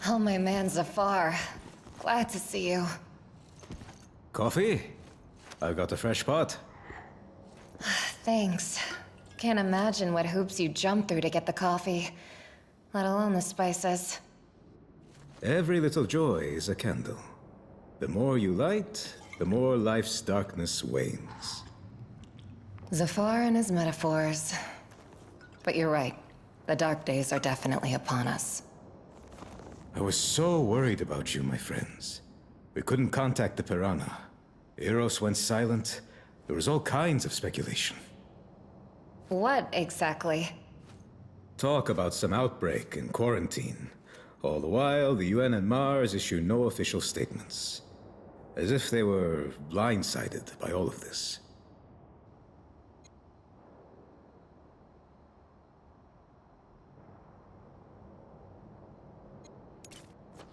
Oh, my man Zafar. Glad to see you. Coffee? I've got a fresh pot. Thanks. Can't imagine what hoops you jumped through to get the coffee, let alone the spices. Every little joy is a candle. The more you light, the more life's darkness wanes. Zafar and his metaphors. But you're right. The dark days are definitely upon us. I was so worried about you, my friends. We couldn't contact the Piranha. Eros went silent. There was all kinds of speculation. What exactly? Talk about some outbreak and quarantine. All the while, the UN and Mars issue no official statements. As if they were blindsided by all of this.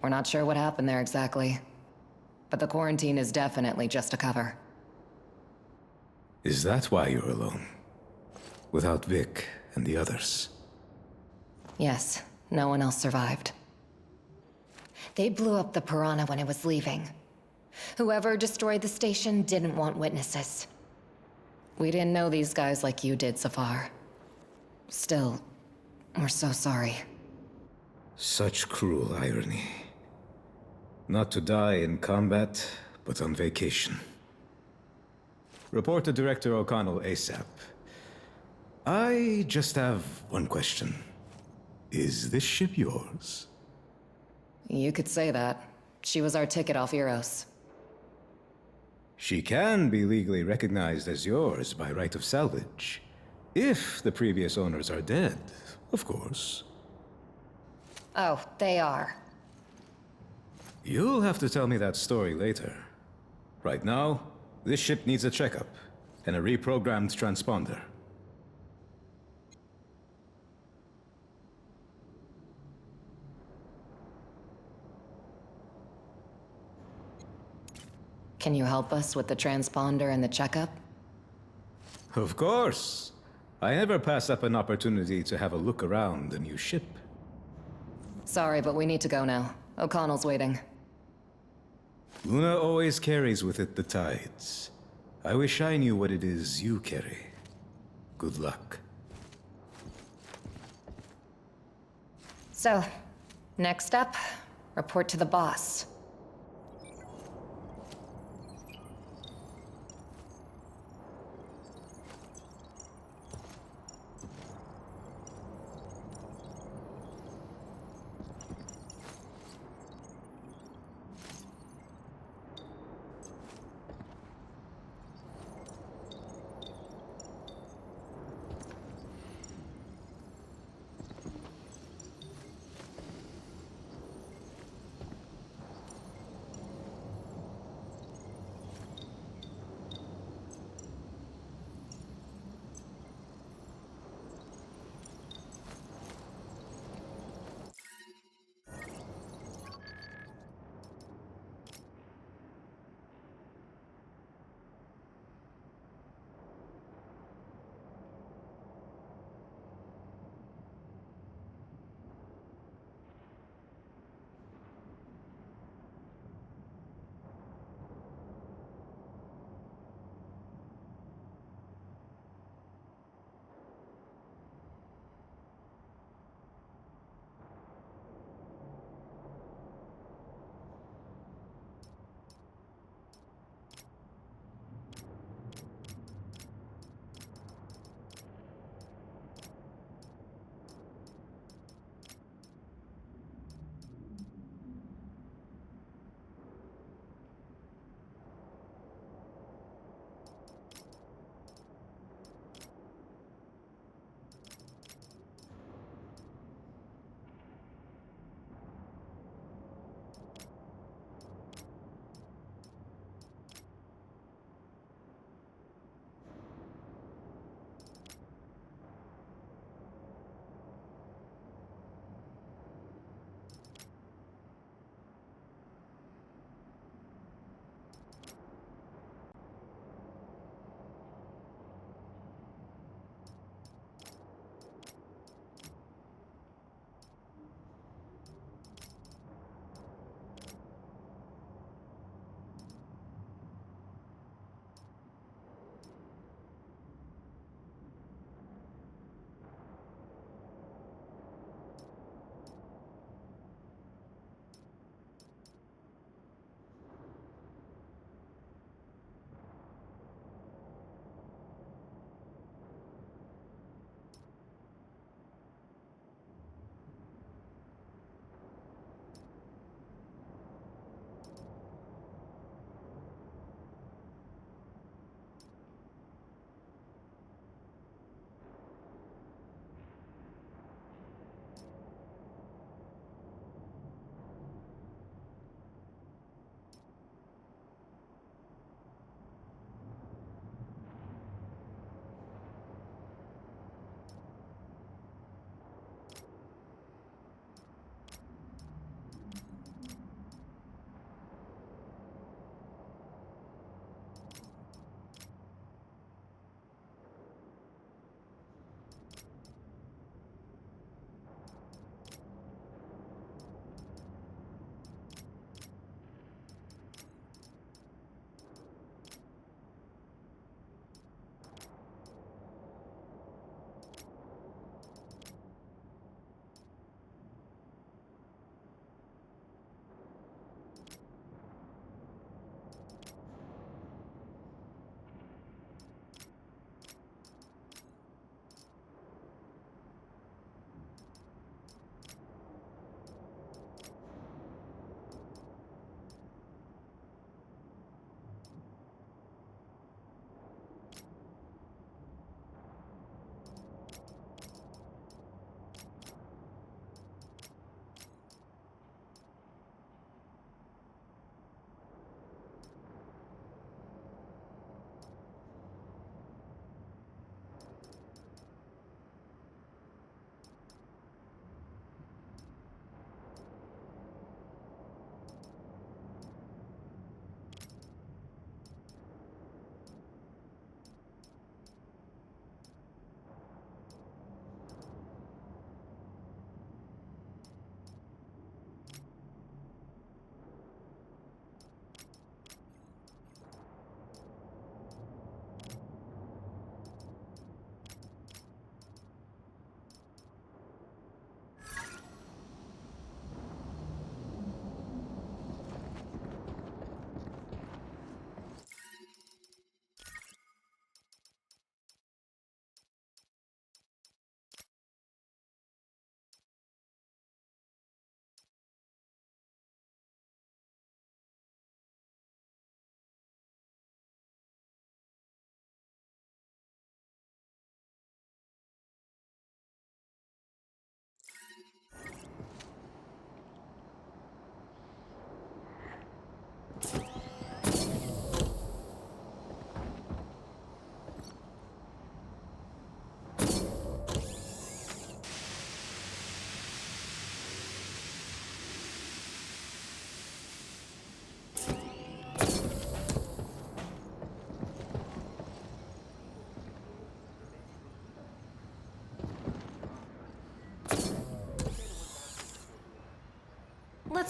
We're not sure what happened there exactly. But the quarantine is definitely just a cover. Is that why you're alone? Without Vic and the others? Yes, no one else survived. They blew up the Piranha when it was leaving. Whoever destroyed the station didn't want witnesses. We didn't know these guys like you did, Zafar. Still, we're so sorry. Such cruel irony. Not to die in combat, but on vacation. Report to Director O'Connell ASAP. I just have one question. Is this ship yours? You could say that. She was our ticket off Eros. She can be legally recognized as yours by right of salvage. If the previous owners are dead, of course. Oh, they are. You'll have to tell me that story later. Right now, this ship needs a checkup and a reprogrammed transponder. Can you help us with the transponder and the checkup? Of course. I never pass up an opportunity to have a look around the new ship. Sorry, but we need to go now. O'Connell's waiting. Luna always carries with it the tides. I wish I knew what it is you carry. Good luck. So, next up, report to the boss.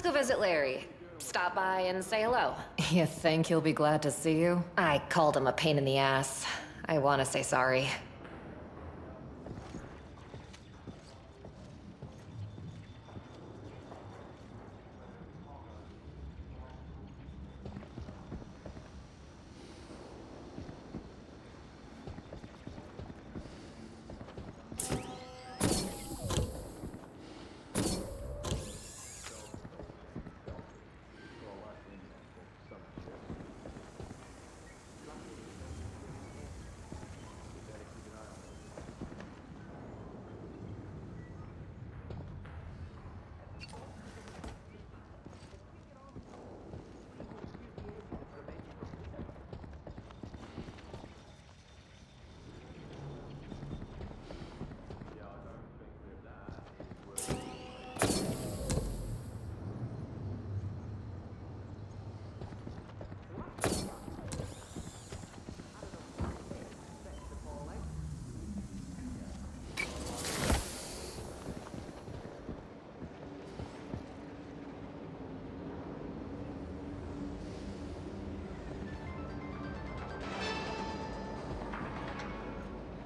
Let's go visit Larry. Stop by and say hello. You think he'll be glad to see you? I called him a pain in the ass. I want to say sorry.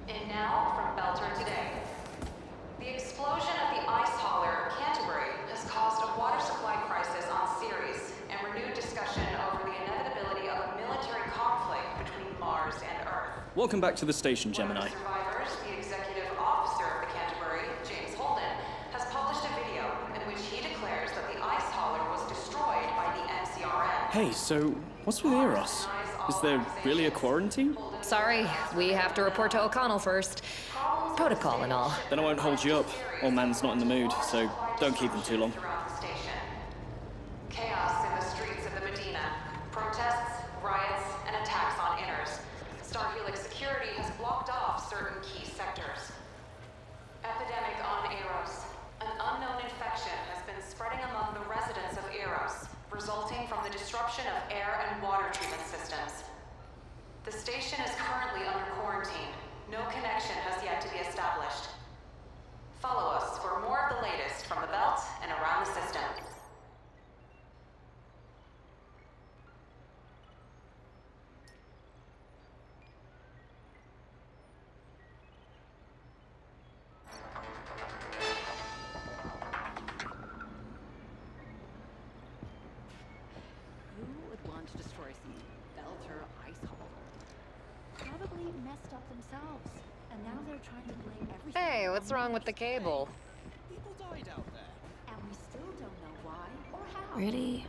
And now, from Belter Today. The explosion at the ice hauler Canterbury has caused a water supply crisis on Ceres and renewed discussion over the inevitability of a military conflict between Mars and Earth. Welcome back to the station, Gemini. One of the survivors, the executive officer of the Canterbury, James Holden, has published a video in which he declares that the ice hauler was destroyed by the MCRN. Hey, so what's with Eros? Is there really a quarantine? Sorry, we have to report to O'Connell first. Protocol and all. Then I won't hold you up. Old man's not in the mood, so don't keep him too long. Throughout the station. Chaos in the streets of the Medina. Protests, riots, and attacks on inners. Starhelix security has blocked off certain key sectors. Epidemic on Eros. An unknown infection has been spreading among the residents of Eros, resulting from the disruption of air and water treatment systems. The station is currently under quarantine. No connection has yet to be established. Follow us for more of the latest from the belt and around the system. Who would want to destroy some Belter ice hauler? Probably messed up themselves, and now they're trying to blame everything. Hey, on what's wrong with the Mars. cable? People died out there. And we still don't know why or how. Really?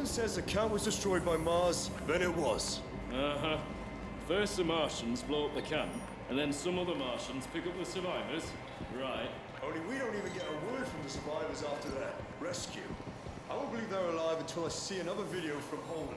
Someone says the camp was destroyed by Mars, then it was. Uh-huh. First the Martians blow up the camp, and then some other Martians pick up the survivors. Right. Only we don't even get a word from the survivors after their rescue. I won't believe they're alive until I see another video from Holden.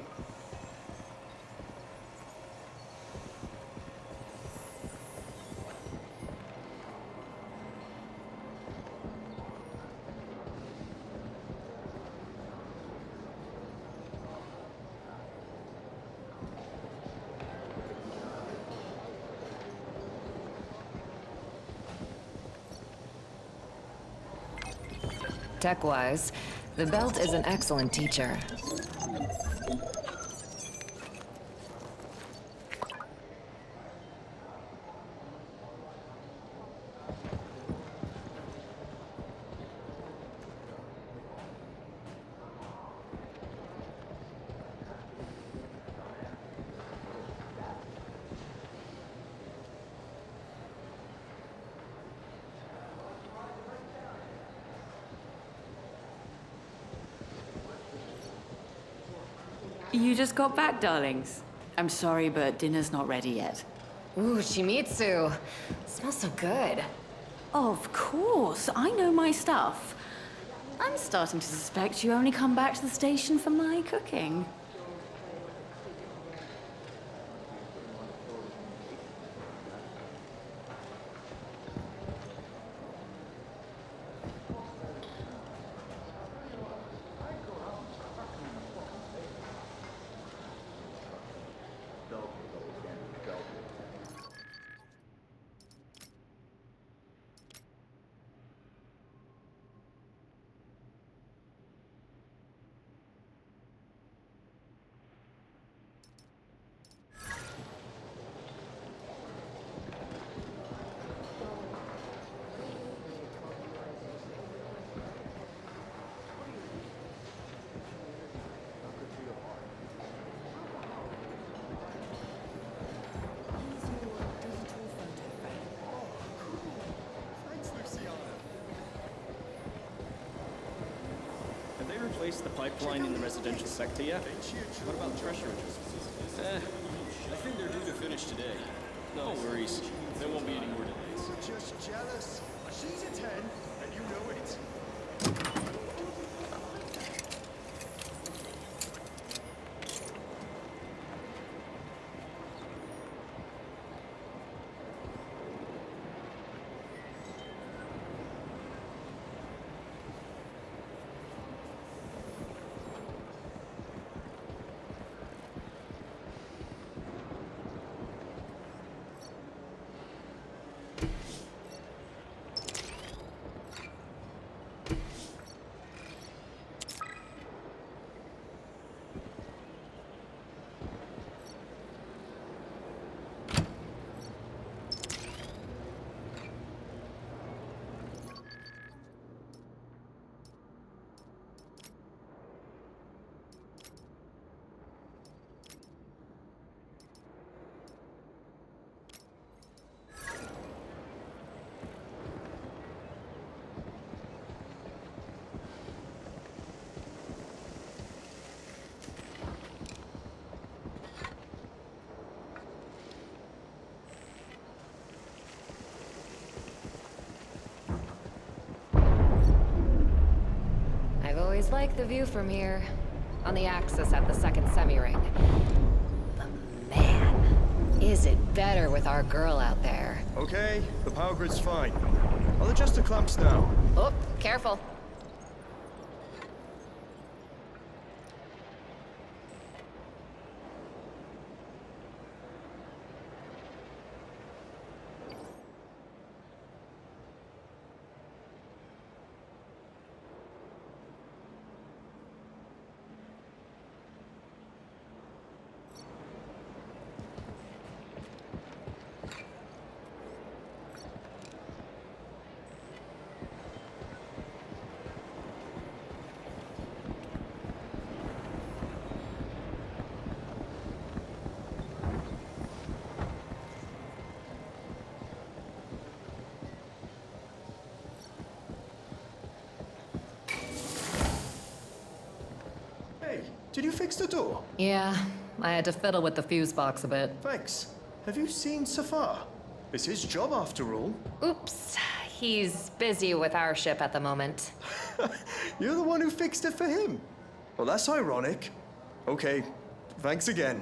Tech-wise, the Belt is an excellent teacher. You just got back, darlings. I'm sorry, but dinner's not ready yet. Ooh, Shimizu. Smells so good. Of course, I know my stuff. I'm starting to suspect you only come back to the station for my cooking. Have they replaced the pipeline in the residential sector yet? What about the pressure adjusters? I think they're due to finish today. No worries. There won't be any more delays. Just jealous. She's a 10, and you know it. Always like the view from here. On the axis at the second semi-ring. But man, is it better with our girl out there. Okay, the power grid's fine. I'll adjust the clamps now. Oh, careful. Did you fix the door? Yeah, I had to fiddle with the fuse box a bit. Thanks. Have you seen Safar? It's his job after all. Oops, he's busy with our ship at the moment. You're the one who fixed it for him. Well, that's ironic. Okay, thanks again.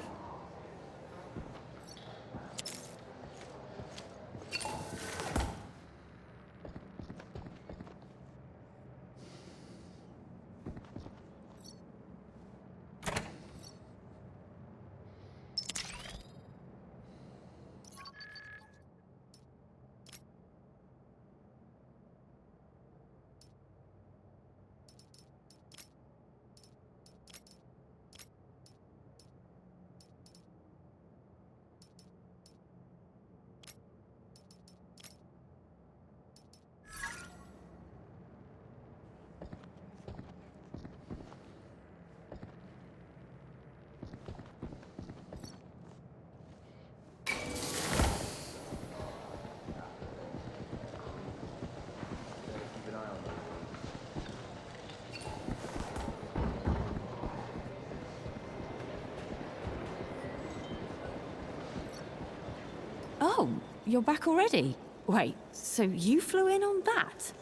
Oh, you're back already? Wait, so you flew in on that?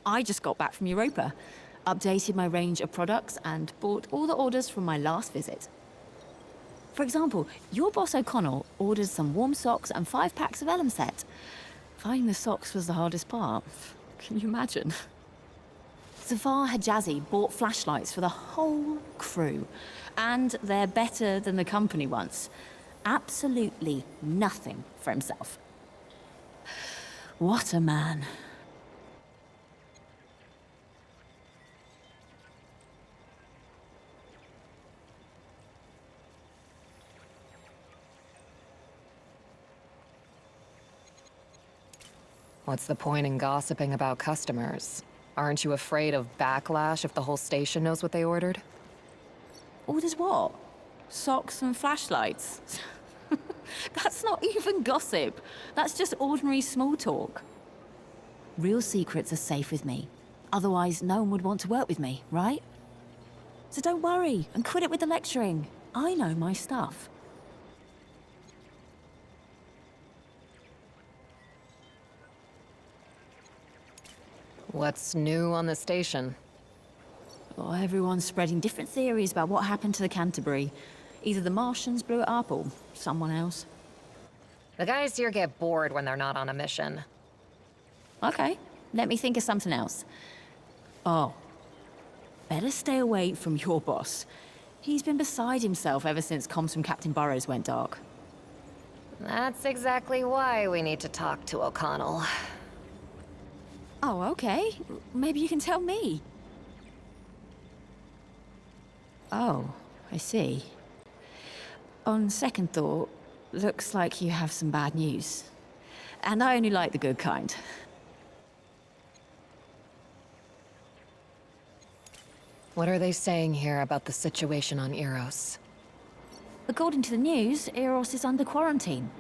I just got back from Europa, updated my range of products, and bought all the orders from my last visit. For example, your boss O'Connell ordered some warm socks and 5 packs of Elm Set. Finding the socks was the hardest part. Can you imagine? Safar Hijazi bought flashlights for the whole crew, and they're better than the company ones. Absolutely nothing for himself. What a man. What's the point in gossiping about customers? Aren't you afraid of backlash if the whole station knows what they ordered? Orders what? Socks and flashlights? That's not even gossip. That's just ordinary small talk. Real secrets are safe with me. Otherwise, no one would want to work with me, right? So don't worry and quit it with the lecturing. I know my stuff. What's new on the station? Well, everyone's spreading different theories about what happened to the Canterbury. Either the Martians blew it up or someone else. The guys here get bored when they're not on a mission. Okay, let me think of something else. Oh, better stay away from your boss. He's been beside himself ever since comms from Captain Burrows went dark. That's exactly why we need to talk to O'Connell. Oh, okay. Maybe you can tell me. Oh, I see. On second thought, looks like you have some bad news. And I only like the good kind. What are they saying here about the situation on Eros? According to the news, Eros is under quarantine.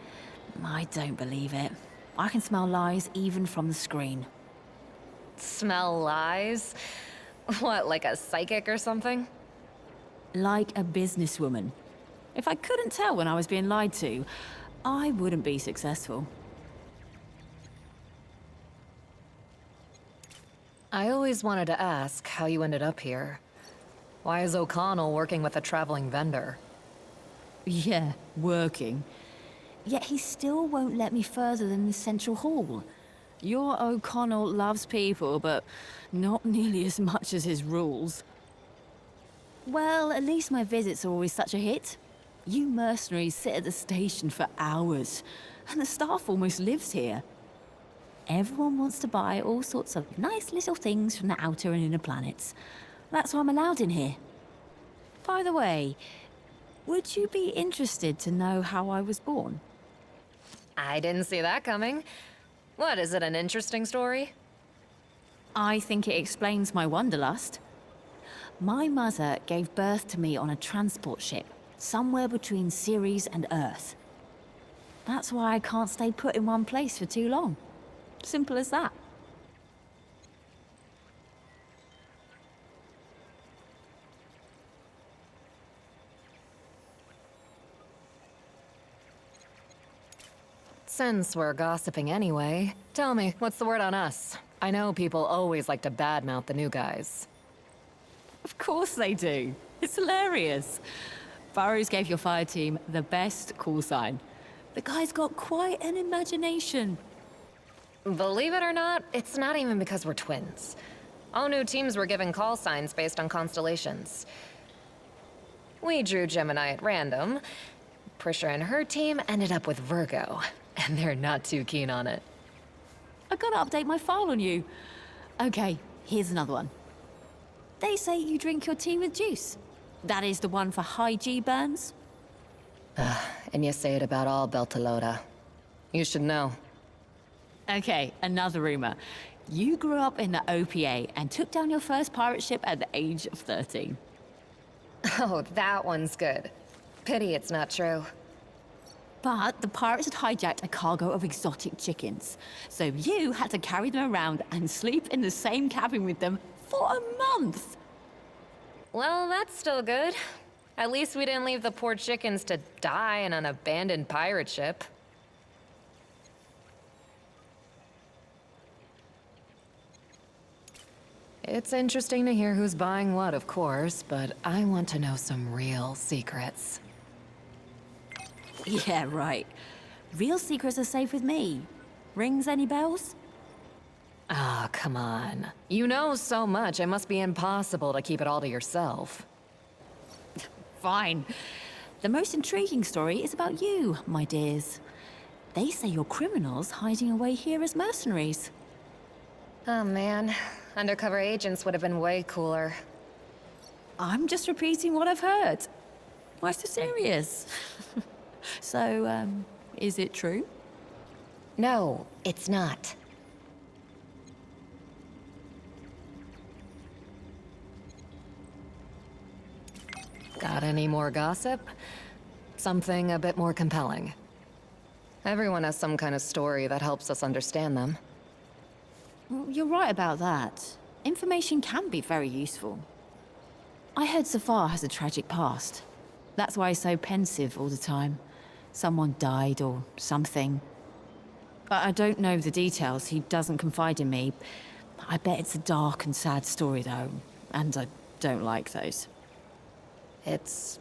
I don't believe it. I can smell lies even from the screen. Smell lies? What, like a psychic or something? Like a businesswoman. If I couldn't tell when I was being lied to, I wouldn't be successful. I always wanted to ask how you ended up here. Why is O'Connell working with a traveling vendor? Yeah, working. Yet he still won't let me further than the central hall. Your O'Connell loves people, but not nearly as much as his rules. Well, at least my visits are always such a hit. You mercenaries sit at the station for hours, and the staff almost lives here. Everyone wants to buy all sorts of nice little things from the outer and inner planets. That's why I'm allowed in here. By the way, would you be interested to know how I was born? I didn't see that coming. What, is it an interesting story? I think it explains my wanderlust. My mother gave birth to me on a transport ship, somewhere between Ceres and Earth. That's why I can't stay put in one place for too long. Simple as that. Since we're gossiping anyway, tell me, what's the word on us? I know people always like to badmouth the new guys. Of course they do. It's hilarious. Burrows gave your fire team the best call sign. The guy's got quite an imagination. Believe it or not, it's not even because we're twins. All new teams were given call signs based on constellations. We drew Gemini at random. Prisha and her team ended up with Virgo, and they're not too keen on it. I gotta update my file on you. Okay, here's another one. They say you drink your tea with juice. That is the one for high G burns? And you say it about all Beltalowda. You should know. Okay, another rumor. You grew up in the OPA and took down your first pirate ship at the age of 13. Oh, that one's good. Pity it's not true. But the pirates had hijacked a cargo of exotic chickens. So you had to carry them around and sleep in the same cabin with them for a month. Well, that's still good. At least we didn't leave the poor chickens to die in an abandoned pirate ship. It's interesting to hear who's buying what, of course, but I want to know some real secrets. Yeah, right. Real secrets are safe with me. Rings any bells? Ah, come on. You know so much, it must be impossible to keep it all to yourself. Fine. The most intriguing story is about you, my dears. They say you're criminals hiding away here as mercenaries. Oh man, undercover agents would have been way cooler. I'm just repeating what I've heard. Why so serious? So, is it true? No, it's not. Got any more gossip? Something a bit more compelling. Everyone has some kind of story that helps us understand them. Well, you're right about that. Information can be very useful. I heard Safar has a tragic past. That's why he's so pensive all the time. Someone died or something. I don't know the details. He doesn't confide in me. I bet it's a dark and sad story, though. And I don't like those. It's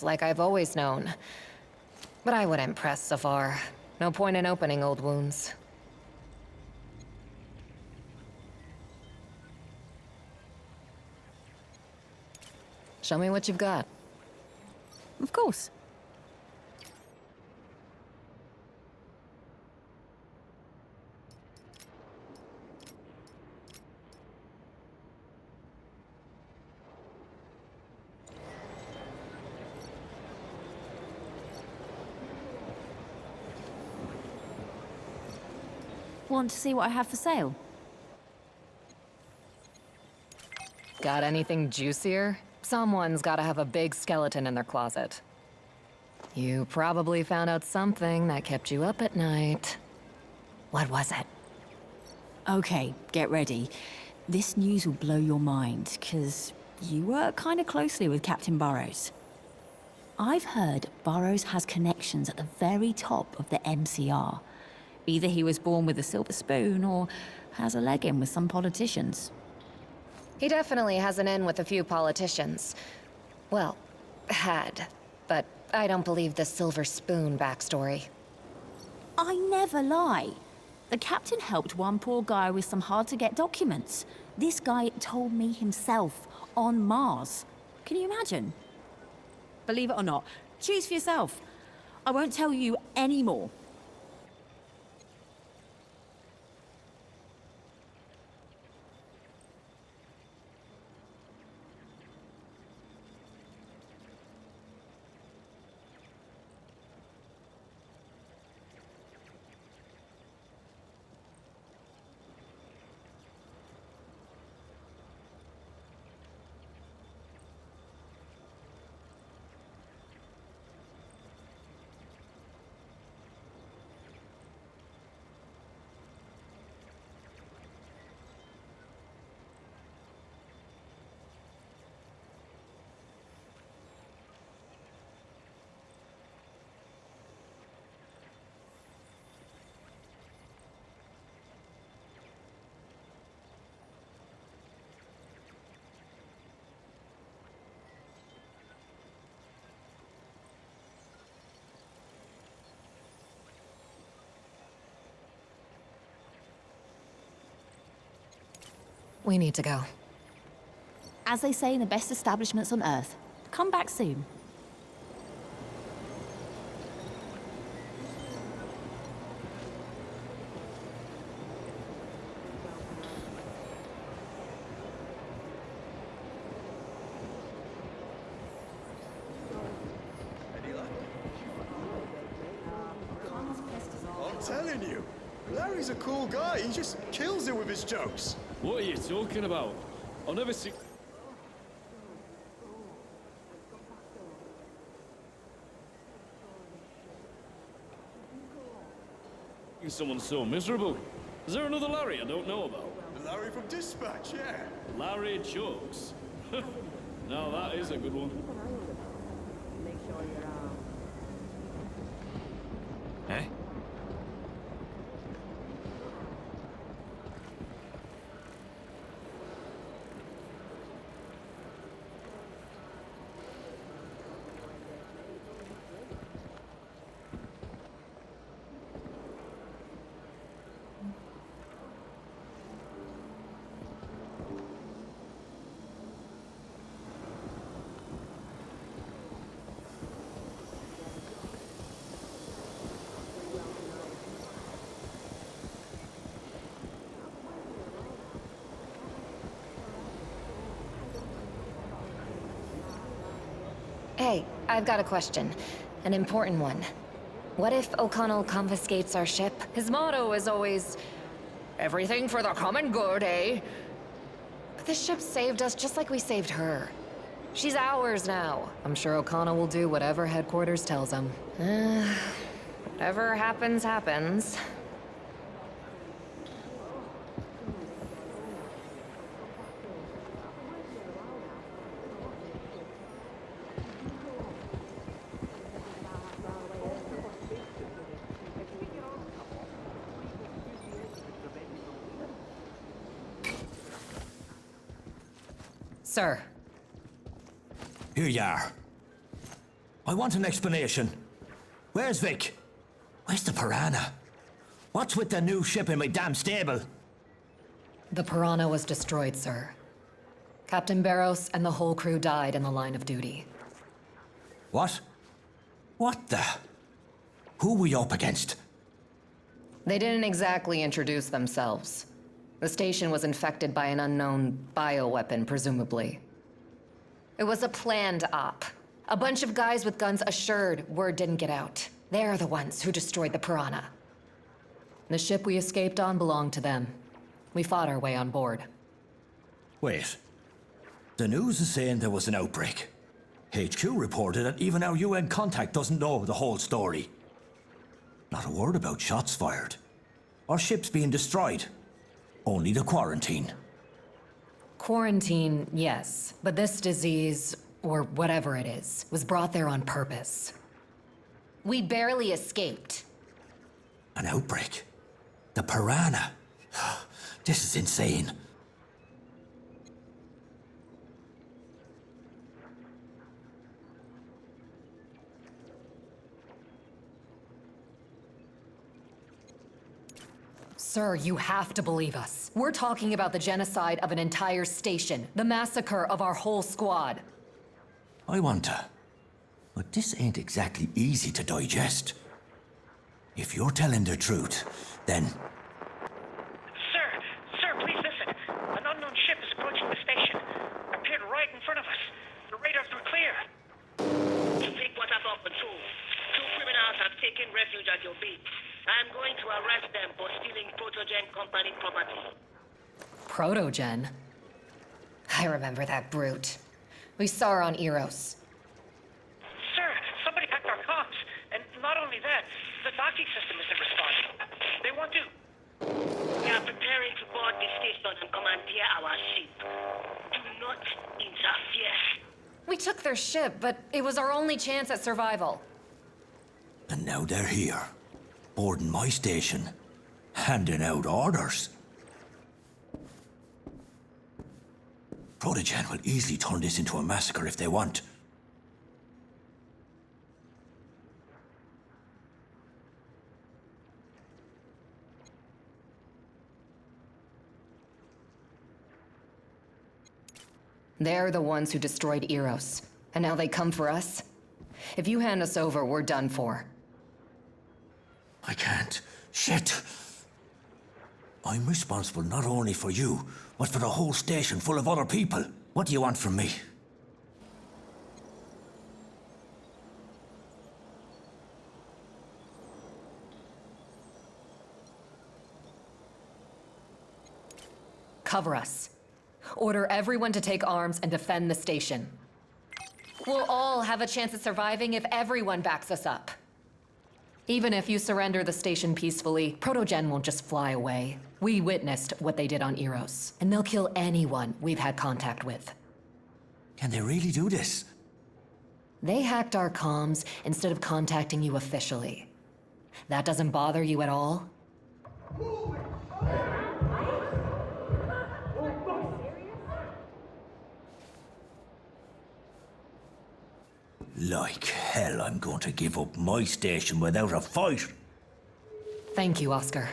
like I've always known. But I wouldn't press Safar. No point in opening old wounds. Show me what you've got. Of course. Want to see what I have for sale? Got anything juicier? Someone's gotta have a big skeleton in their closet. You probably found out something that kept you up at night. What was it? Okay, get ready. This news will blow your mind, because you work kind of closely with Captain Burrows. I've heard Burrows has connections at the very top of the MCR. Either he was born with a silver spoon, or has a leg in with some politicians. He definitely has an in with a few politicians. Well, had. But I don't believe the silver spoon backstory. I never lie. The captain helped one poor guy with some hard-to-get documents. This guy told me himself, on Mars. Can you imagine? Believe it or not, choose for yourself. I won't tell you any more. We need to go. As they say in the best establishments on Earth, come back soon. I'm telling you, Larry's a cool guy. He just kills it with his jokes. What are you talking about? I've never seen someone so miserable. Is there another Larry I don't know about? Larry from Dispatch, yeah. Larry jokes. Now that is a good one. Eh? Hey, I've got a question. An important one. What if O'Connell confiscates our ship? His motto is always, everything for the common good, eh? But this ship saved us just like we saved her. She's ours now. I'm sure O'Connell will do whatever headquarters tells him. Whatever happens, happens. Sir. Here you are. I want an explanation. Where's Vic? Where's the Piranha? What's with the new ship in my damn stable? The Piranha was destroyed, sir. Captain Barros and the whole crew died in the line of duty. What? What the? Who we up against? They didn't exactly introduce themselves. The station was infected by an unknown bioweapon, presumably. It was a planned op. A bunch of guys with guns assured word didn't get out. They're the ones who destroyed the Piranha. The ship we escaped on belonged to them. We fought our way on board. Wait. The news is saying there was an outbreak. HQ reported that even our UN contact doesn't know the whole story. Not a word about shots fired. Or ships being destroyed. Only the quarantine. Quarantine, yes. But this disease, or whatever it is, was brought there on purpose. We barely escaped. An outbreak? The Piranha? This is insane. Sir, you have to believe us. We're talking about the genocide of an entire station, the massacre of our whole squad. I want to. But this ain't exactly easy to digest. If you're telling the truth, then... Sir, please listen. An unknown ship is approaching the station. Appeared right in front of us. The radars were clear. Take what I've offered too. Two criminals have taken refuge at your base. I'm going to arrest them for stealing Protogen Company property. Protogen? I remember that brute. We saw her on Eros. Sir, somebody hacked our comms. And not only that, the docking system isn't responding. They want to... We are preparing to board the station and commandeer our ship. Do not interfere. We took their ship, but it was our only chance at survival. And now they're here. Boarding my station. Handing out orders. Protogen will easily turn this into a massacre if they want. They're the ones who destroyed Eros, and now they come for us? If you hand us over, we're done for. I can't. Shit. I'm responsible not only for you, but for the whole station full of other people. What do you want from me? Cover us. Order everyone to take arms and defend the station. We'll all have a chance at surviving if everyone backs us up. Even if you surrender the station peacefully, Protogen won't just fly away. We witnessed what they did on Eros, and they'll kill anyone we've had contact with. Can they really do this? They hacked our comms instead of contacting you officially. That doesn't bother you at all? Like hell, I'm going to give up my station without a fight. Thank you, Oscar.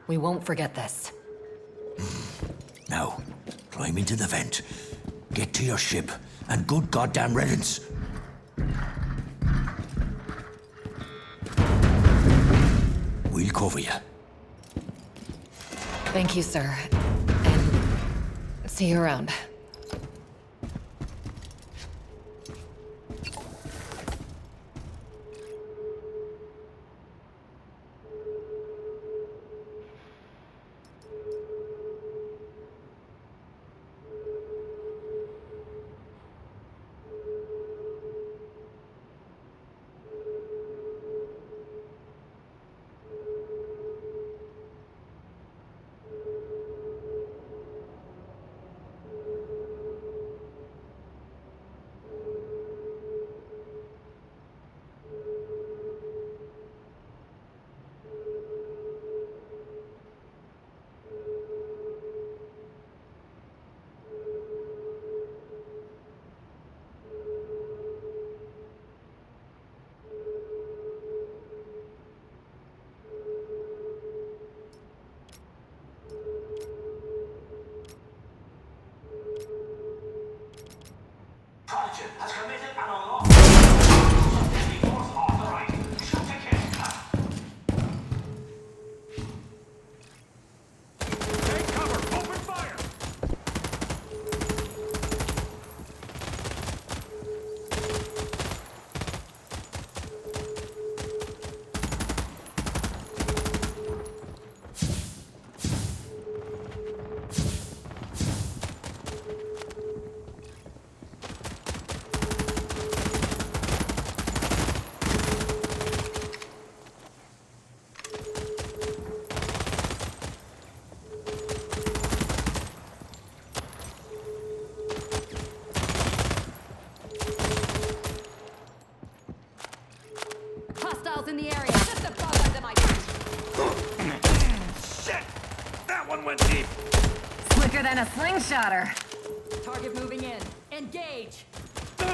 We won't forget this. Now, climb into the vent, get to your ship, and good goddamn riddance. We'll cover you. Thank you, sir. And see you around. Hostiles in the area, just above us, am I? Shit! That one went deep. Slicker than a slingshotter. Target moving in. Engage! I'm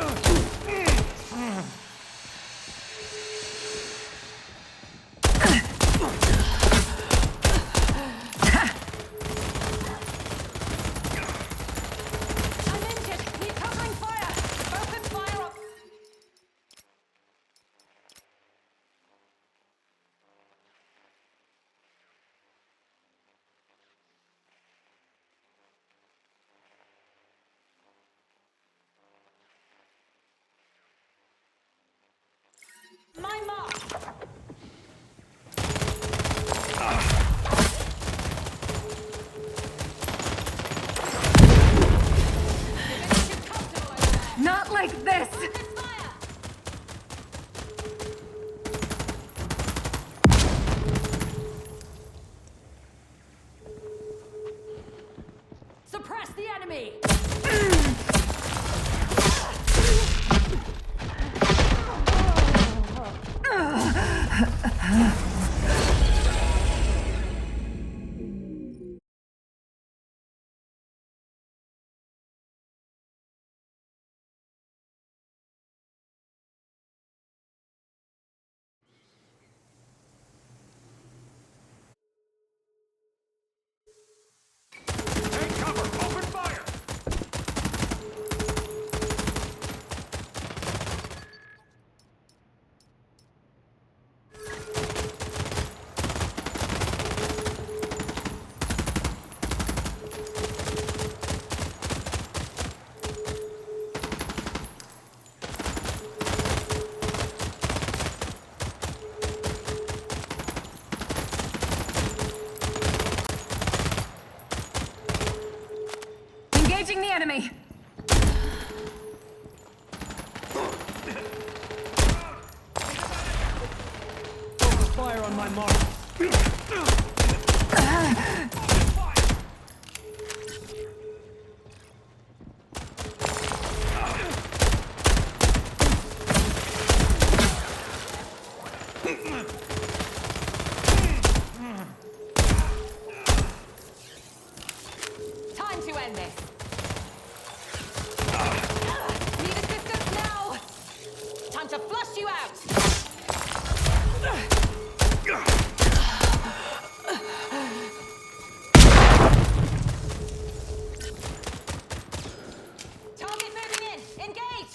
injured! Need covering fire! Open fire up! fire on my mark. Time to end this. Need assistance now. Time to flush you out. Target moving in. Engage.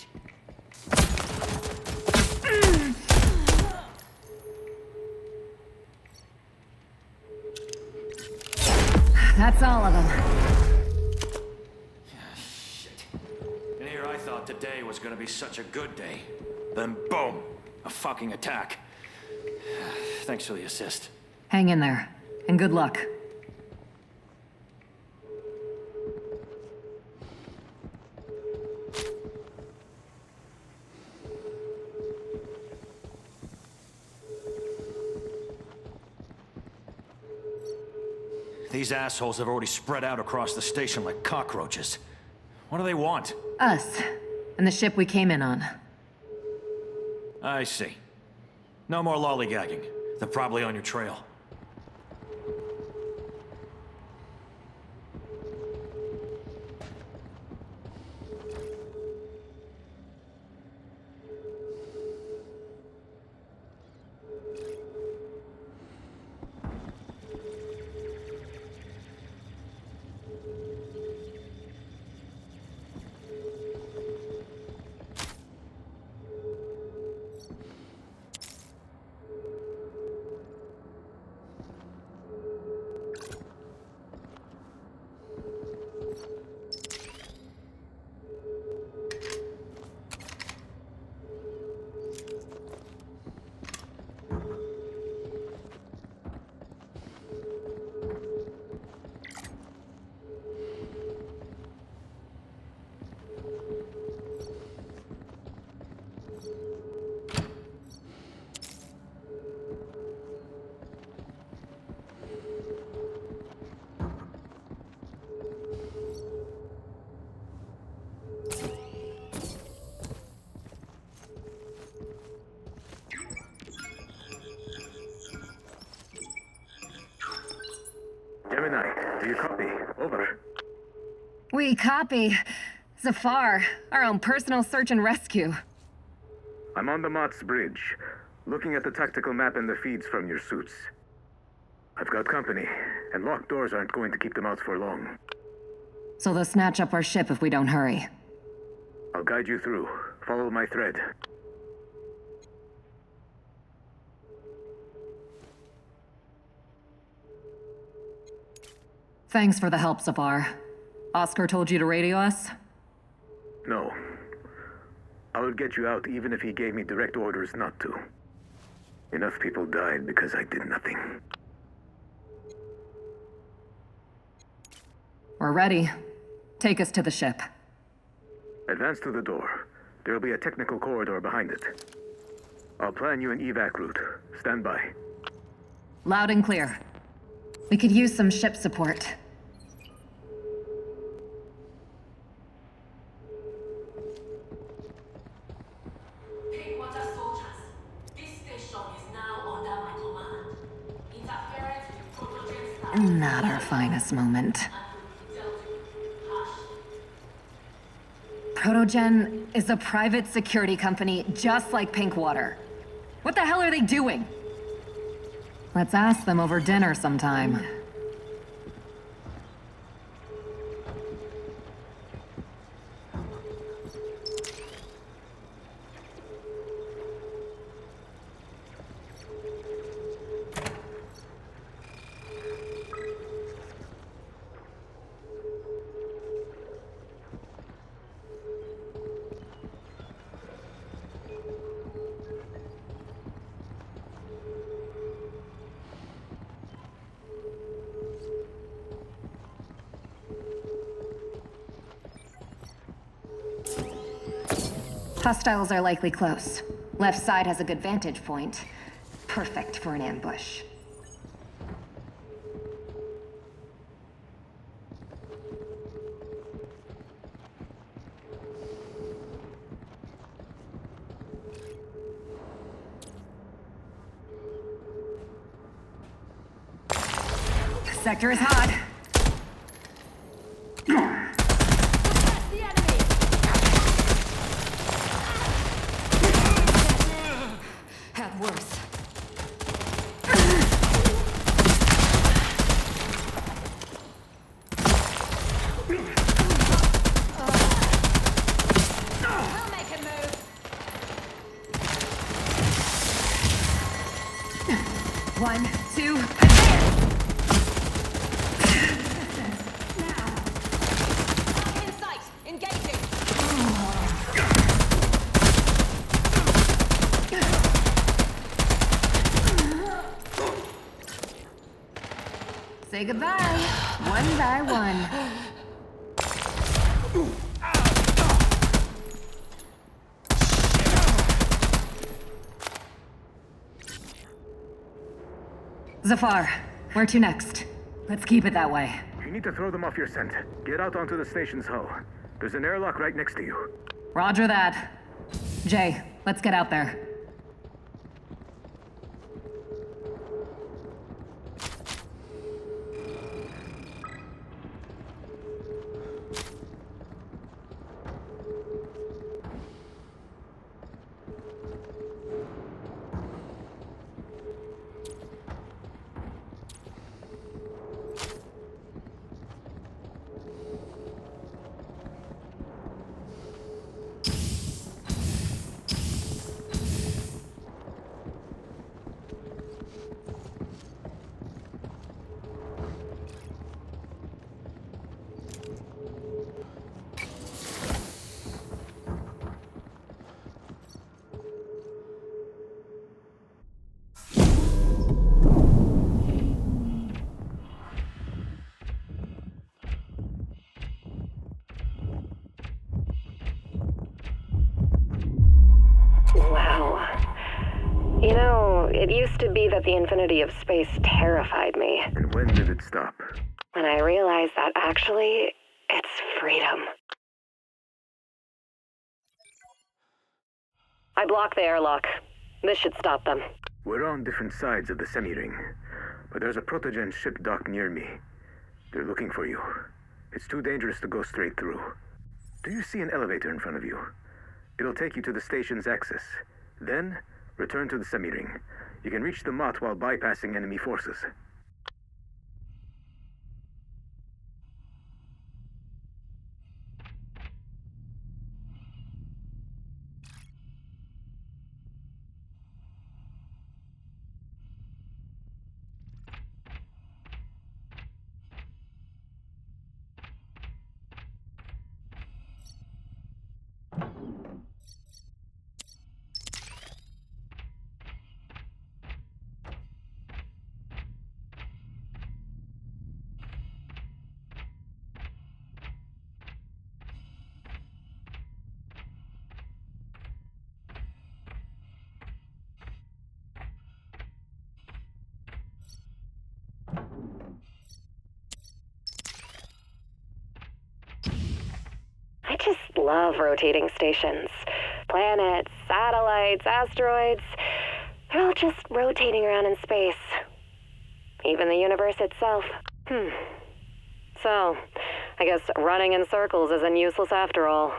That's all of them. Shit. And here I thought today was gonna be such a good day. Then boom! A fucking attack. Thanks for the assist. Hang in there, and good luck. These assholes have already spread out across the station like cockroaches. What do they want? Us, and the ship we came in on. I see. No more lollygagging. They're probably on your trail. Gemini, do you copy? Over. We copy. Zafar, our own personal search and rescue. I'm on the Mott's Bridge, looking at the tactical map and the feeds from your suits. I've got company, and locked doors aren't going to keep them out for long. So they'll snatch up our ship if we don't hurry. I'll guide you through. Follow my thread. Thanks for the help, Zafar. Oscar told you to radio us? No. I would get you out even if he gave me direct orders not to. Enough people died because I did nothing. We're ready. Take us to the ship. Advance to the door. There'll be a technical corridor behind it. I'll plan you an evac route. Stand by. Loud and clear. We could use some ship support. Pinkwater soldiers, this station is now under my command. Interference with Protogen's Not our finest moment. Protogen is a private security company just like Pinkwater. What the hell are they doing? Let's ask them over dinner sometime. Hostiles are likely close. Left side has a good vantage point. Perfect for an ambush. Sector is hot. At worst. I'll make a move. One, two, advance! In sight, engaging. Say goodbye, one by one. Zafar, where to next? Let's keep it that way. You need to throw them off your scent. Get out onto the station's hull. There's an airlock right next to you. Roger that. Jay, let's get out there. Wow. You know, it used to be that the infinity of space terrified me. And when did it stop? When I realized that actually, it's freedom. I blocked the airlock. This should stop them. We're on different sides of the semi-ring, but there's a protogen ship docked near me. They're looking for you. It's too dangerous to go straight through. Do you see an elevator in front of you? It'll take you to the station's access. Then, return to the semi-ring. You can reach the Mott while bypassing enemy forces. I just love rotating stations. Planets, satellites, asteroids. They're all just rotating around in space. Even the universe itself. So, I guess running in circles isn't useless after all.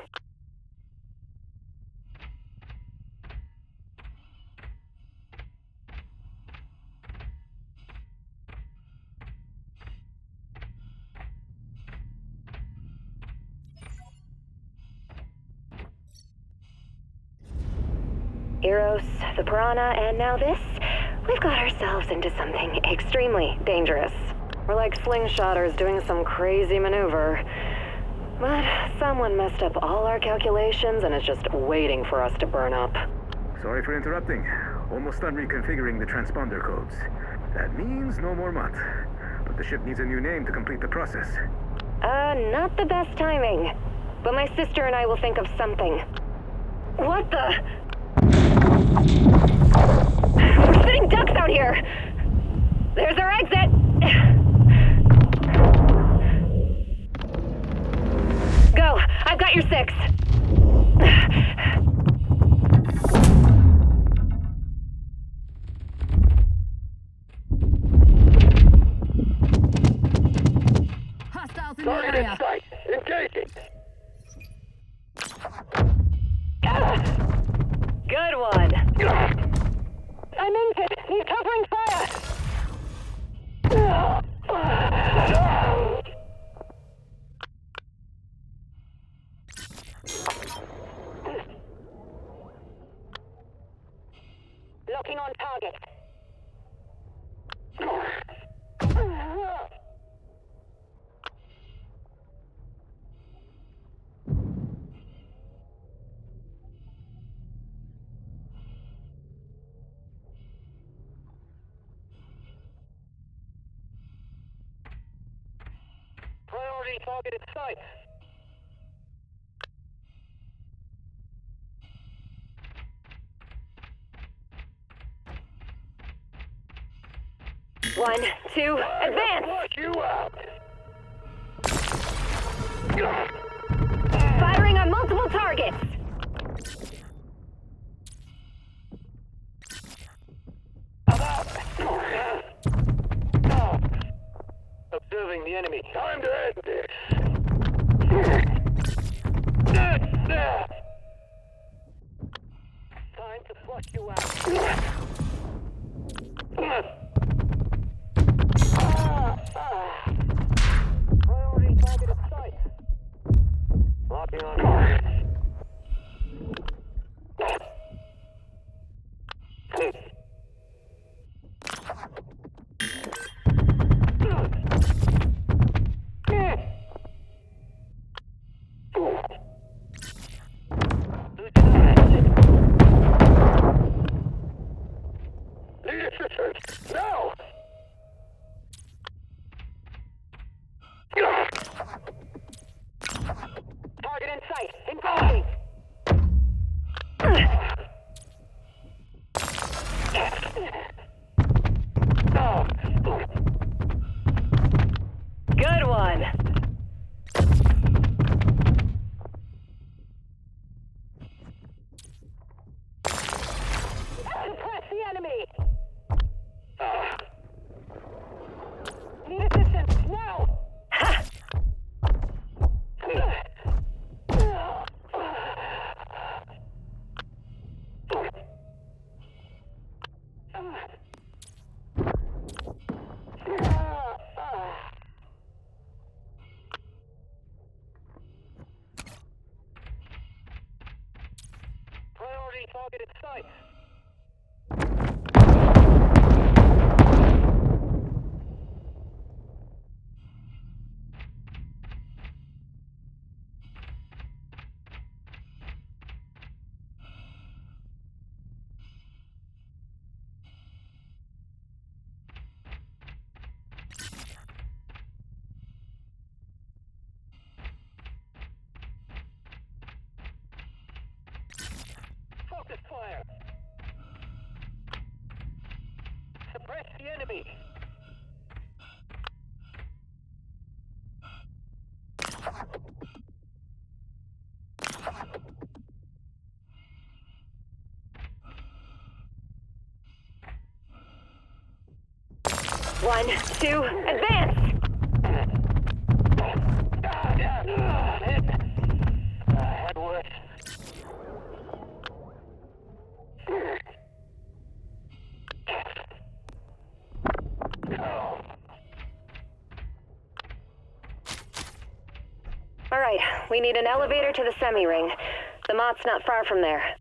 Eros, the Piranha, and now this, we've got ourselves into something extremely dangerous. We're like slingshotters doing some crazy maneuver. But someone messed up all our calculations and is just waiting for us to burn up. Sorry for interrupting. Almost done reconfiguring the transponder codes. That means no more Mott. But the ship needs a new name to complete the process. Not the best timing. But my sister and I will think of something. What the? We're sitting in the area. Engaging! Good one. I'm injured. He's covering fire. Locking on target. Priority target in sight. One, two, advance! Flush you out! Firing on multiple targets! Observing the enemy. Time to end this! Time to flush you out. Priority target in sight. Locking on target. Need assistance! Now! Target in sight. Engaging. Good one. Suppress the enemy. Need assistance now. Priority target in sight. Focus fire. Suppress the enemy. One, two, advance! Had worse. All right, we need an elevator to the semi-ring. The Mott's not far from there.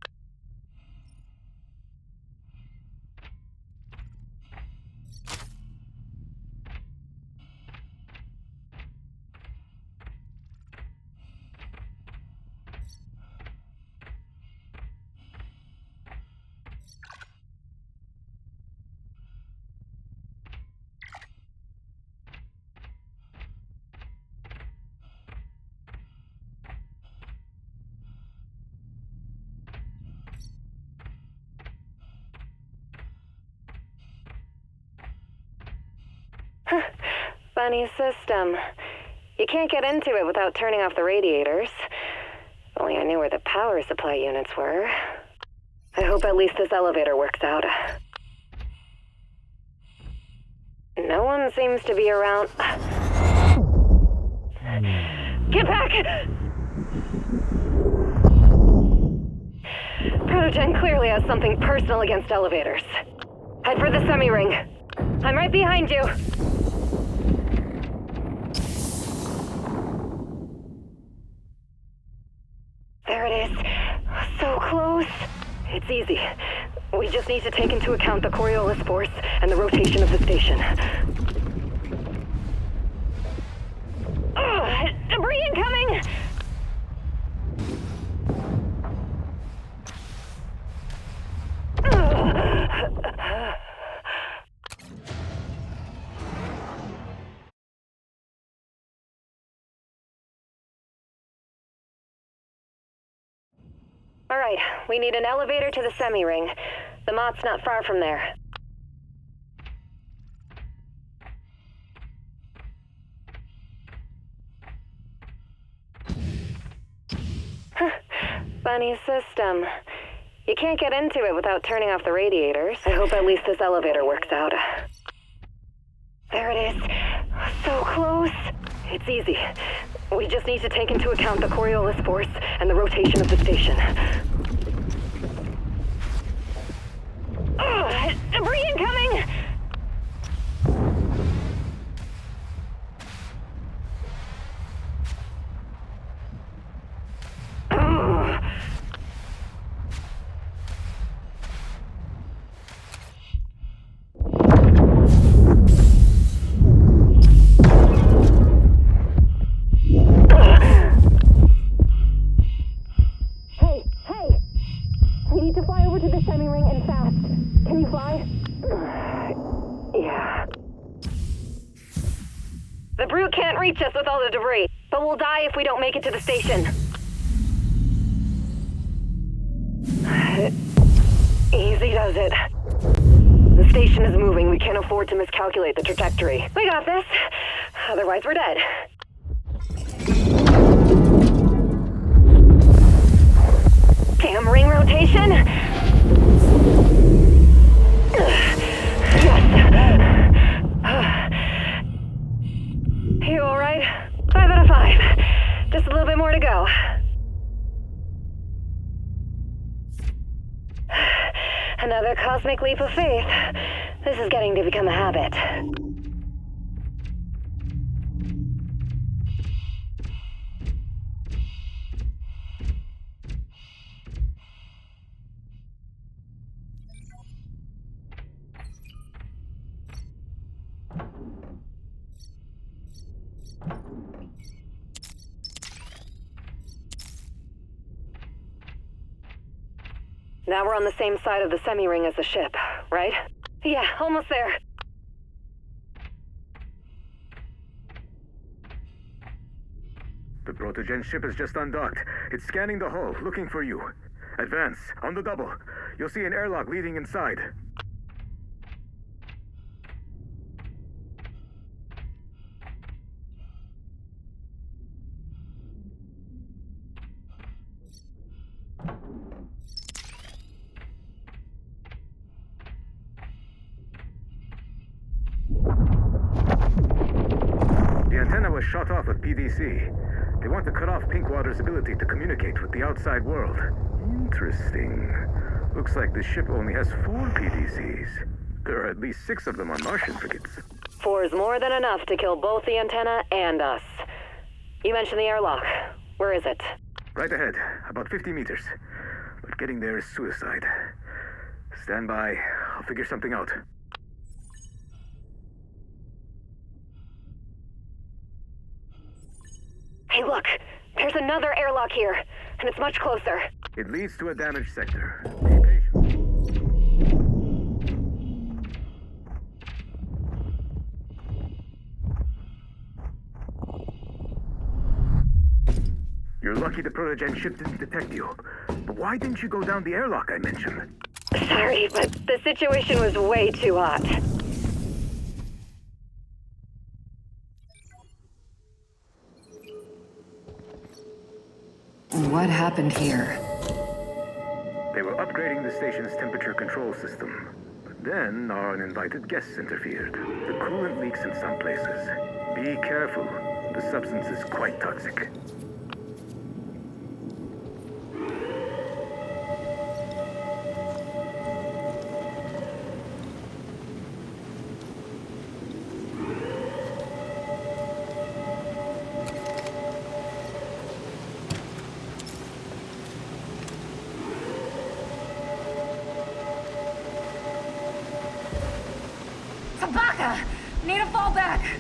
Funny system. You can't get into it without turning off the radiators. If only I knew where the power supply units were. I hope at least this elevator works out. No one seems to be around. Get back! Protogen clearly has something personal against elevators. Head for the semi-ring. I'm right behind you. There it is. So close. It's easy. We just need to take into account the Coriolis force and the rotation of the station. Ugh! Debris incoming! All right, we need an elevator to the semi-ring. The Mott's not far from there. Funny system. You can't get into it without turning off the radiators. I hope at least this elevator works out. There it is. So close. It's easy. We just need to take into account the Coriolis force and the rotation of the station. Ugh! Debris incoming! The brute can't reach us with all the debris, but we'll die if we don't make it to the station. Easy does it. The station is moving. We can't afford to miscalculate the trajectory. We got this. Otherwise, we're dead. Damn ring rotation! You alright? 5 out of 5. Just a little bit more to go. Another cosmic leap of faith. This is getting to become a habit. Now we're on the same side of the semi-ring as the ship, right? Yeah, almost there. The Protogen ship is just undocked. It's scanning the hull, looking for you. Advance, on the double. You'll see an airlock leading inside. The antenna was shot off with PDC. They want to cut off Pinkwater's ability to communicate with the outside world. Interesting. Looks like the ship only has 4 PDCs. There are at least 6 of them on Martian frigates. 4 is more than enough to kill both the antenna and us. You mentioned the airlock. Where is it? Right ahead, about 50 meters. But getting there is suicide. Stand by. I'll figure something out. Hey, look! There's another airlock here, and it's much closer. It leads to a damaged sector. Be patient. You're lucky the Protogen ship didn't detect you. But why didn't you go down the airlock I mentioned? Sorry, but the situation was way too hot. What happened here? They were upgrading the station's temperature control system. But then our uninvited guests interfered. The coolant leaks in some places. Be careful. The substance is quite toxic. Sabaka! Need to fall back!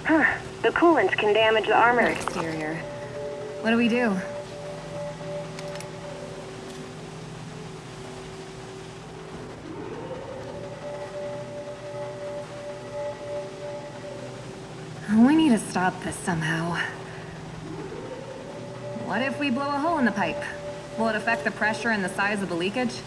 Huh. The coolant can damage the armor. Exterior. What do we do? We need to stop this somehow. What if we blow a hole in the pipe? Will it affect the pressure and the size of the leakage?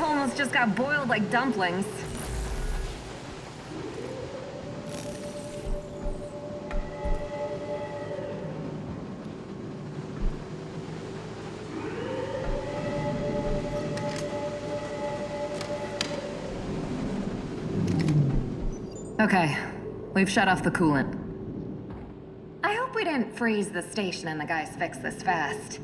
Almost just got boiled like dumplings. Okay, we've shut off the coolant. I hope we didn't freeze the station and the guys fix this fast.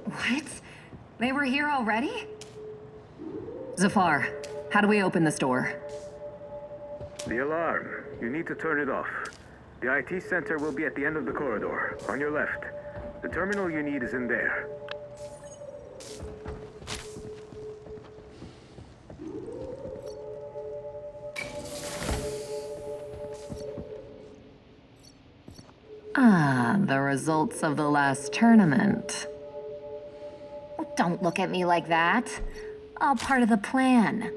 What? They were here already? Zafar, how do we open this door? The alarm. You need to turn it off. The IT center will be at the end of the corridor, on your left. The terminal you need is in there. Ah, the results of the last tournament. Don't look at me like that. All part of the plan.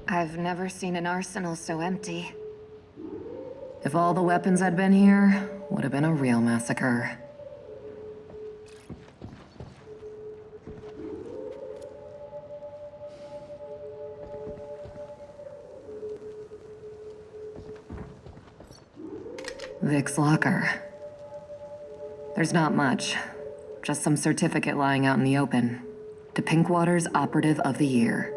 I've never seen an arsenal so empty. If all the weapons had been here, would have been a real massacre. Vic's locker. There's not much. Just some certificate lying out in the open. To Pinkwater's Operative of the Year.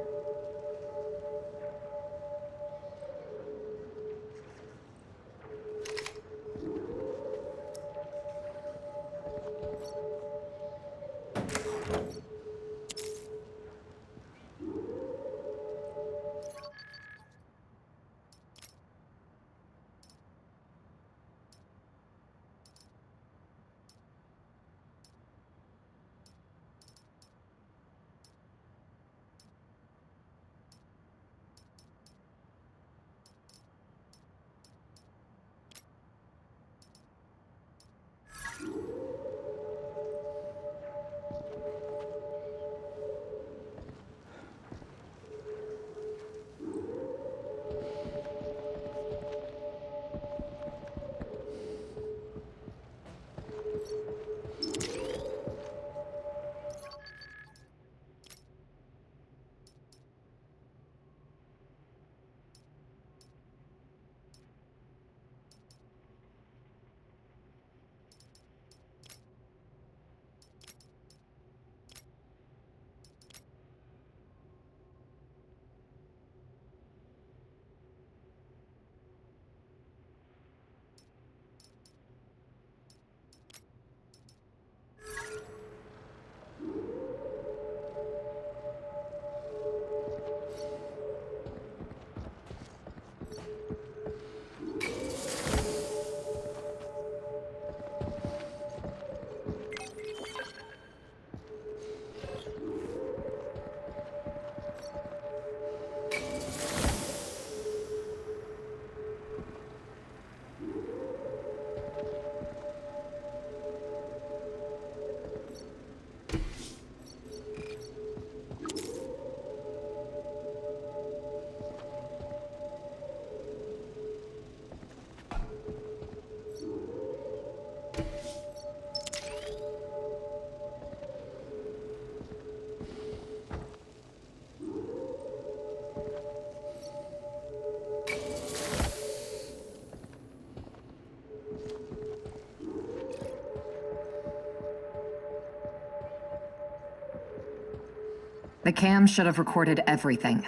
The cam should have recorded everything.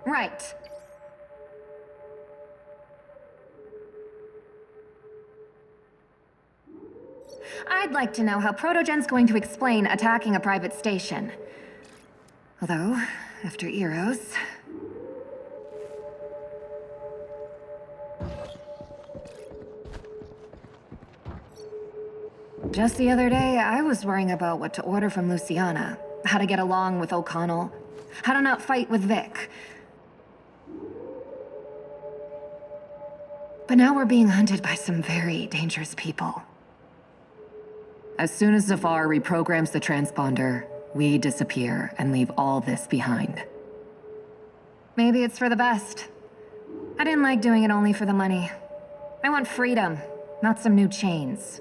Right. I'd like to know how Protogen's going to explain attacking a private station. Although, after Eros... Just the other day, I was worrying about what to order from Luciana. How to get along with O'Connell. How to not fight with Vic. But now we're being hunted by some very dangerous people. As soon as Zafar reprograms the transponder, we disappear and leave all this behind. Maybe it's for the best. I didn't like doing it only for the money. I want freedom, not some new chains.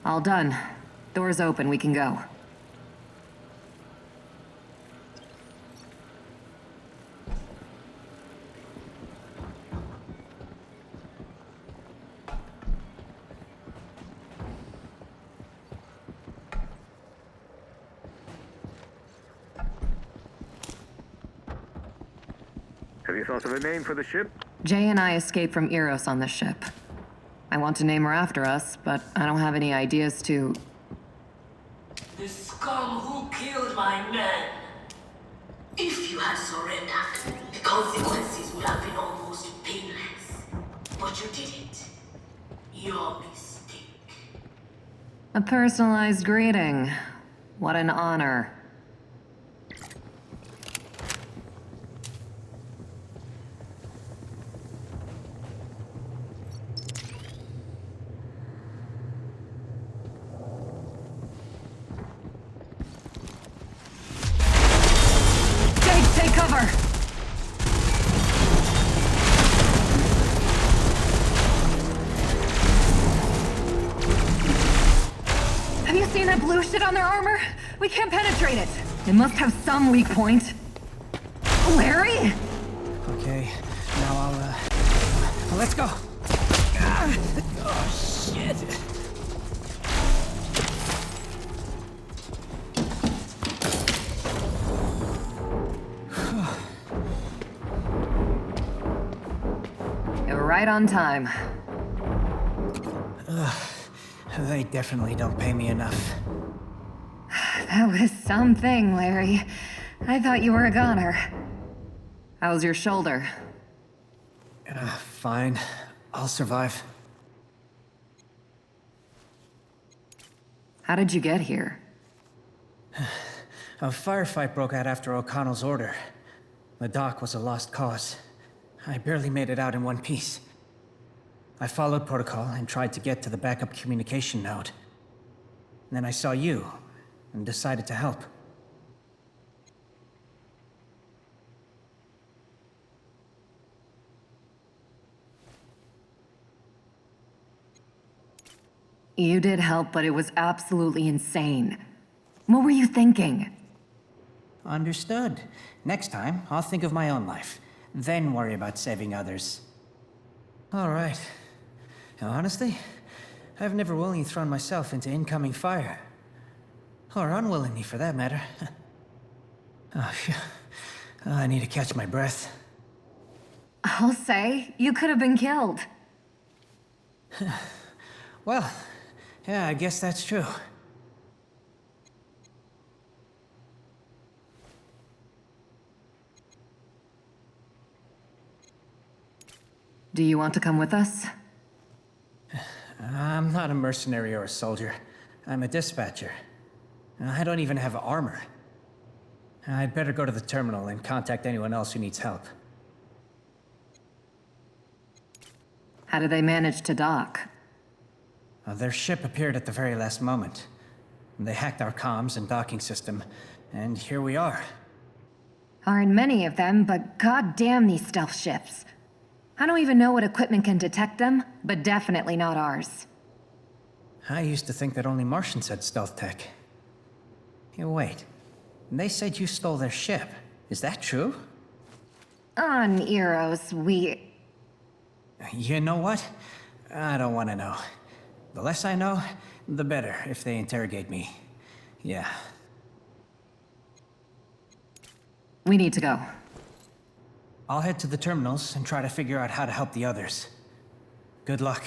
All done. Door's open, we can go. Have you thought of a name for the ship? Jay and I escaped from Eros on the ship. I want to name her after us, but I don't have any ideas to... The scum who killed my men. If you had surrendered, the consequences would have been almost painless. But you didn't. Your mistake. A personalized greeting. What an honor. On their armor? We can't penetrate it. It must have some weak point. Larry? Okay, now let's go. Oh, shit. You're right on time. They definitely don't pay me enough. That was something, Larry. I thought you were a goner. How's your shoulder? Fine. I'll survive. How did you get here? A firefight broke out after O'Connell's order. The dock was a lost cause. I barely made it out in one piece. I followed protocol and tried to get to the backup communication node. Then I saw you, and decided to help. You did help, but it was absolutely insane. What were you thinking? Understood. Next time, I'll think of my own life. Then worry about saving others. All right. Now, honestly, I've never willingly thrown myself into incoming fire. Or unwillingly, for that matter. Oh, phew. I need to catch my breath. I'll say, you could have been killed. Well, yeah, I guess that's true. Do you want to come with us? I'm not a mercenary or a soldier. I'm a dispatcher. I don't even have armor. I'd better go to the terminal and contact anyone else who needs help. How did they manage to dock? Their ship appeared at the very last moment. They hacked our comms and docking system, and here we are. Aren't many of them, but goddamn these stealth ships. I don't even know what equipment can detect them, but definitely not ours. I used to think that only Martians had stealth tech. Hey, wait. They said you stole their ship. Is that true? On Eros, You know what? I don't want to know. The less I know, the better if they interrogate me. Yeah. We need to go. I'll head to the terminals and try to figure out how to help the others. Good luck.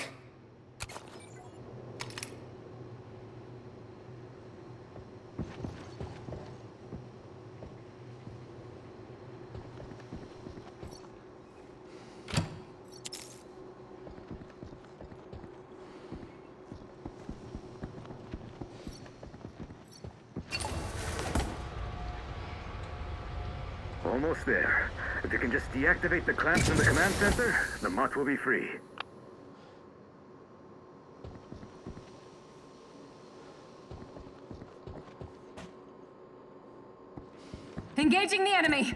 Almost there. If you can just deactivate the clamps in the command center, the Mott will be free. Engaging the enemy!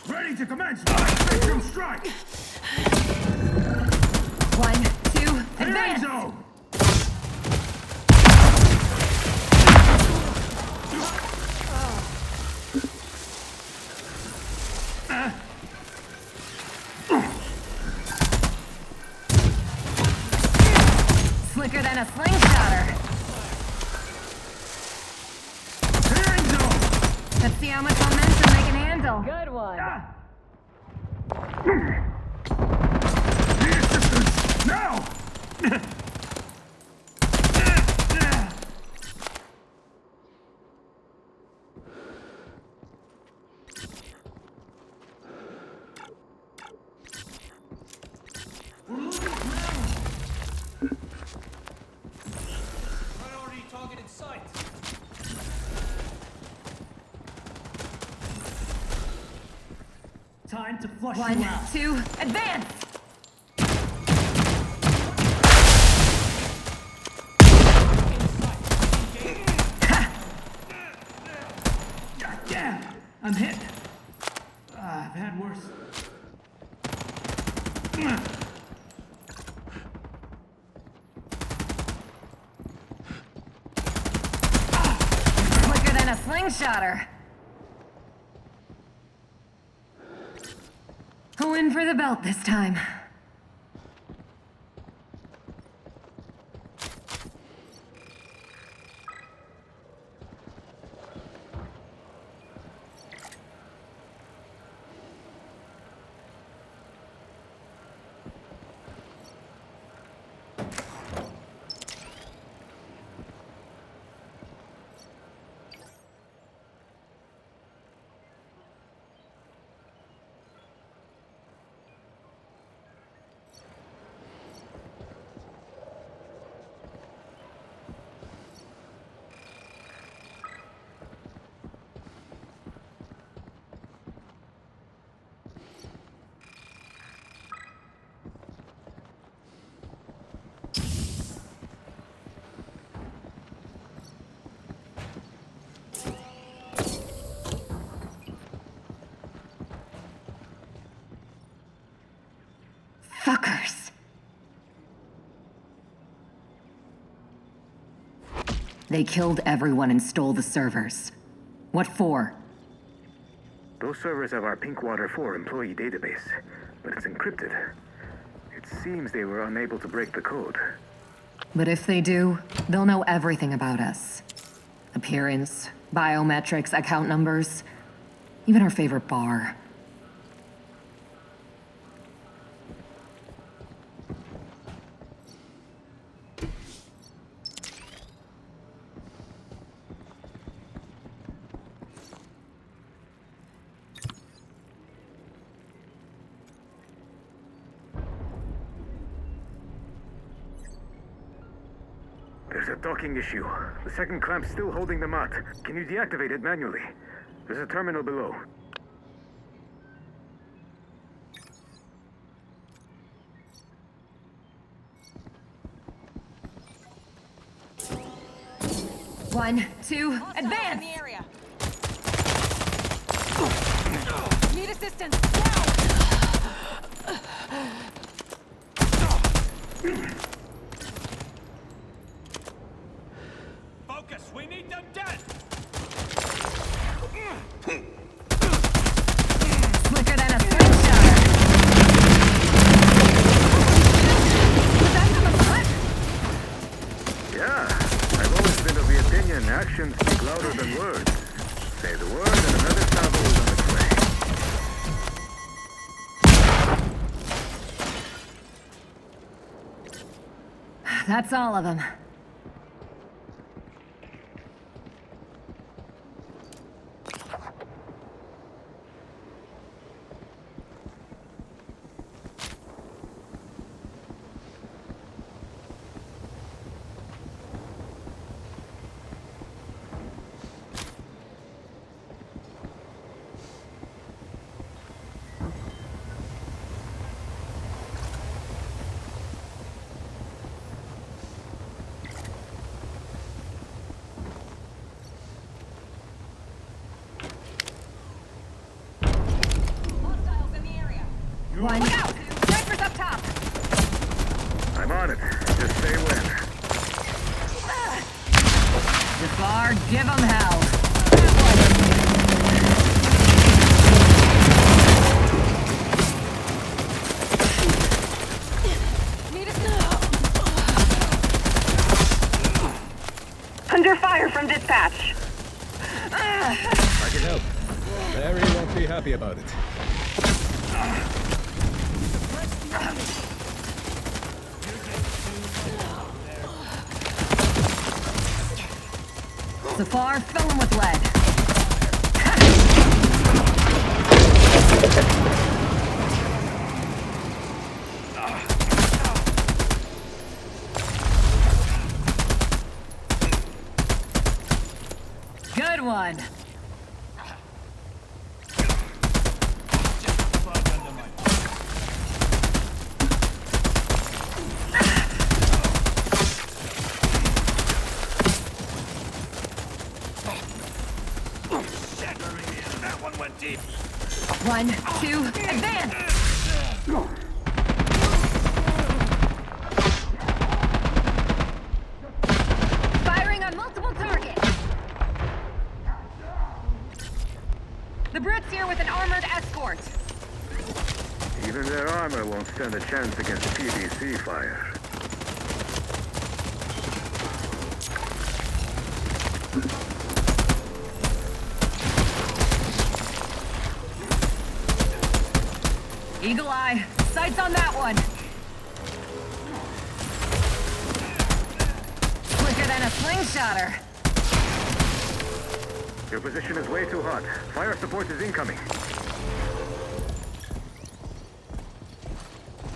Ready to commence! Spectrum strike! 1, 2, advance! Zone! Slicker than a slingshotter. Clearing zone! Let's see how much momentum they can handle. Good one. Need assistance! Now! Priority target in sight. Time to flush 1, you out. 2, advance! Damn! I'm hit. I've had worse. Slicker than a slingshotter. in for the belt this time. Fuckers. They killed everyone and stole the servers. What for? Those servers have our Pinkwater 4 employee database, but it's encrypted. It seems they were unable to break the code. But if they do, they'll know everything about us. Appearance, biometrics, account numbers, even our favorite bar. There's a docking issue. The second clamp's still holding the mott. Can you deactivate it manually? There's a terminal below. One, two, advance! In the area. Need assistance. Focus! We need them dead! Slicker than a slingshot. Was that from a butt? Yeah, I've always been of the opinion actions speak louder than words. Say the word and another salvo is on its way. That's all of them. One. Look out! Snipers up top! I'm on it. Just stay when. Jafar, give them hell. Need us now. Under fire from dispatch. I can help. Larry won't be happy about it. Zafar, fill him with lead. Good one. One, two, advance! Firing on multiple targets! The Brute's here with an armored escort. He Even their armor won't stand a chance against PDC fire. Eagle eye. Sights on that one. Quicker than a slingshotter. Your position is way too hot. Fire support is incoming.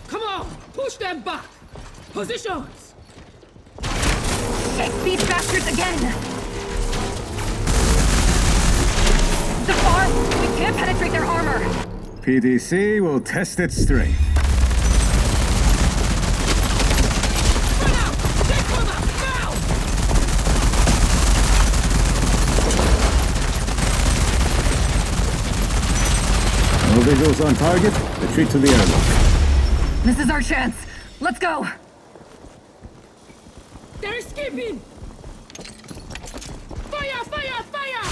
Come on! Push them back! Positions! Shit, these bastards again! So far, we can't penetrate their armor! PDC will test its strength. Run out! Take cover! Now! No visuals on target. Retreat to the airlock. This is our chance! Let's go! They're escaping! Fire! Fire! Fire!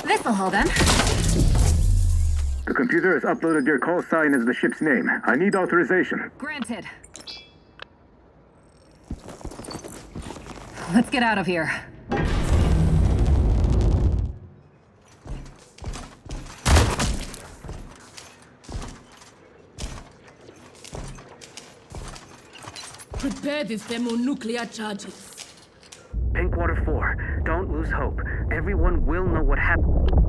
This'll hold them. The computer has uploaded your call sign as the ship's name. I need authorization. Granted. Let's get out of here. Prepare the thermonuclear charges. Pinkwater 4, don't lose hope. Everyone will know what happened.